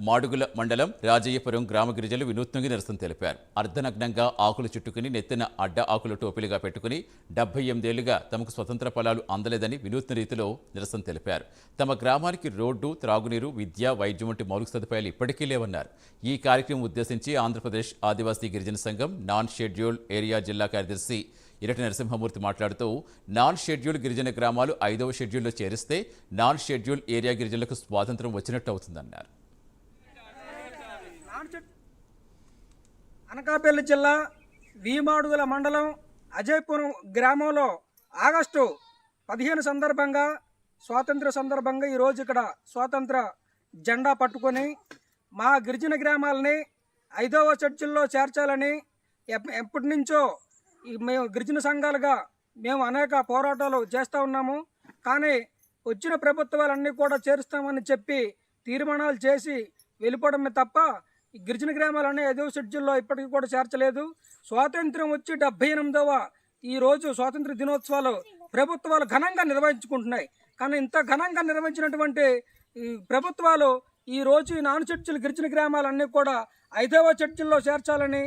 మాడుగుల మండలం రాజయ్యపురం గ్రామ గిరిజనులు వినూత్నంగా నిరసన తెలిపారు. అర్ధనగ్నంగా ఆకులు చుట్టుకుని నెత్తిన అడ్డ ఆకులు టోపీలుగా పెట్టుకుని 78 ఏళ్లుగా తమకు స్వతంత్ర ఫలాలు అందలేదని వినూత్న రీతిలో నిరసన తెలిపారు. తమ గ్రామానికి రోడ్డు, త్రాగునీరు, విద్య, వైద్యం వంటి మౌలిక సదుపాయాలు ఇప్పటికీ లేవన్నారు. ఈ కార్యక్రమం ఉద్దేశించి ఆంధ్రప్రదేశ్ ఆదివాసీ గిరిజన సంఘం నాన్ షెడ్యూల్డ్ ఏరియా జిల్లా కార్యదర్శి ఇరటి నరసింహమూర్తి మాట్లాడుతూ నాన్ షెడ్యూల్డ్ గిరిజన గ్రామాలు 5వ షెడ్యూల్లో చేరిస్తే నాన్ షెడ్యూల్డ్ ఏరియా గిరిజనులకు స్వాతంత్రం వచ్చినట్టు అవుతుందన్నారు. అనకాపల్లి జిల్లా వీమాడుగుల మండలం అజయపురం గ్రామంలో ఆగస్టు 15 సందర్భంగా స్వాతంత్ర సందర్భంగా ఈరోజు ఇక్కడ స్వాతంత్ర జెండా పట్టుకొని మా గిరిజన గ్రామాలని 5వ షెడ్యూల్లో చేర్చాలని ఎప్పటి నుంచో మేము గిరిజన సంఘాలుగా మేము అనేక పోరాటాలు చేస్తూ ఉన్నాము. కానీ వచ్చిన ప్రభుత్వాలన్నీ కూడా చేరుస్తామని చెప్పి తీర్మానాలు చేసి వెళ్ళిపోవడమే తప్ప ఈ గిరిజన గ్రామాలన్నీ 5వ షెడ్యూల్లో ఇప్పటికీ కూడా చేర్చలేదు. స్వాతంత్రం వచ్చి 78వ ఈరోజు స్వాతంత్ర దినోత్సవాలు ప్రభుత్వాలు ఘనంగా నిర్వహించుకుంటున్నాయి. కానీ ఇంత ఘనంగా నిర్వహించినటువంటి ఈ ప్రభుత్వాలు ఈరోజు ఈ నాన్ షెడ్యూల్ గిరిజన గ్రామాలన్నీ కూడా 5వ షెడ్యూల్లో చేర్చాలని